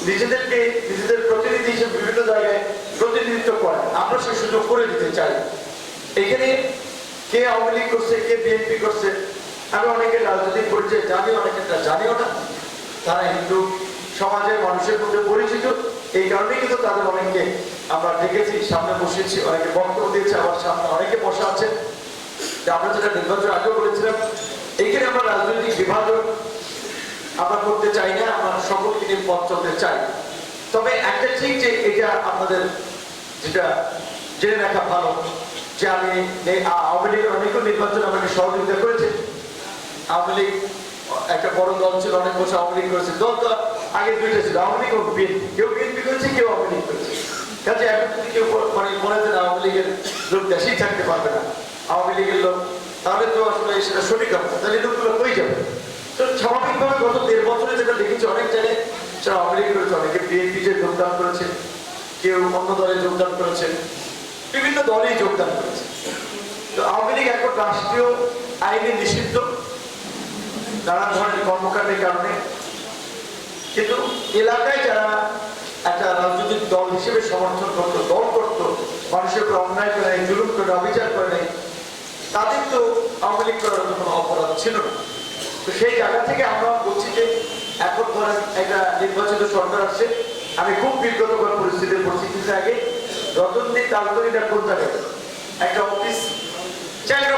নিজেদেরকে নিজেদের প্রতিনিধি হিসেবে বিভিন্ন জায়গায় প্রতিনিধিত্ব করে, আমরা সে সুযোগ করে দিতে চাই। এখানে কে আওয়ামী লীগ করছে, কে বিএনপি করছে, আমি অনেকের রাজনৈতিক পরিচয় জানি, অনেকেরটা জানিও না। তারা হিন্দু সমাজের মানুষের মধ্যে পরিচিত, এই কারণেই কিন্তু তাদের অনেককে আমরা দেখেছি, সামনে বসেছি, অনেকে বক্তব্য দিয়েছে, আবার সামনে অনেকে বসা আছে। আমরা যেটা নির্বাচন আগেও বলেছিলাম, এইখানে আমরা রাজনৈতিক বিভাজন আমরা করতে চাই না, আমরা সকলকে নিয়ে পথ চলতে চাই। তবে একটা ঠিক যে এটা আপনাদের যেটা জেনে রাখা ভালো যে আমি আওয়ামী লীগের অনেক নির্বাচন আমাকে সহযোগিতা করেছে। আওয়ামী লীগ একটা বড় দল ছিল, অনেক বছর আওয়ামী লীগ করেছে। দল তো আগে দুইটা ছিল, আওয়ামী লীগ ও বিএনপি। কেউ বিএনপি করেছে, কেউ আওয়ামী লীগ করেছে। কাজে এখন যদি কেউ মানে মনে হয় আওয়ামী লীগের লোক দেশেই থাকতে পারবে না, আওয়ামী লীগের লোক, তাহলে তো আসলে সেটা সঠিক হবে, তাহলে লোকগুলো কই যাবে? তো স্বাভাবিকভাবে গত 1.5 বছরে যেটা দেখেছি, অনেক জায়গায় যারা আওয়ামী লীগ করেছে, অনেকে বিএনপি যে যোগদান করেছে, কেউ অন্য দলে যোগদান করেছে, বিভিন্ন দলেই যোগদান করেছে। তো আওয়ামী লীগ এখন রাষ্ট্রীয় আইনে নিষিদ্ধ নানান ধরনের কর্মকাণ্ডের কারণে, কিন্তু এলাকায় যারা একটা রাজনৈতিক দল হিসেবে সমর্থন করতো, দল করতো, মানুষের উপর অন্যায় করে নাই, জুলুম করে, অবিচার করে নাই, তাদের তো আওয়ামী লীগ করার কোনো অপরাধ ছিল না। তো সেই জায়গা থেকে আমরা বলছি যে এখন ধরেন একটা নির্বাচিত সরকার আসছে, আমি খুব বিব্রতকর পরিস্থিতির পরিস্থিতির আগে রতনদী তালতলিটা কোন জায়গায় একটা অফিস চাইল্ড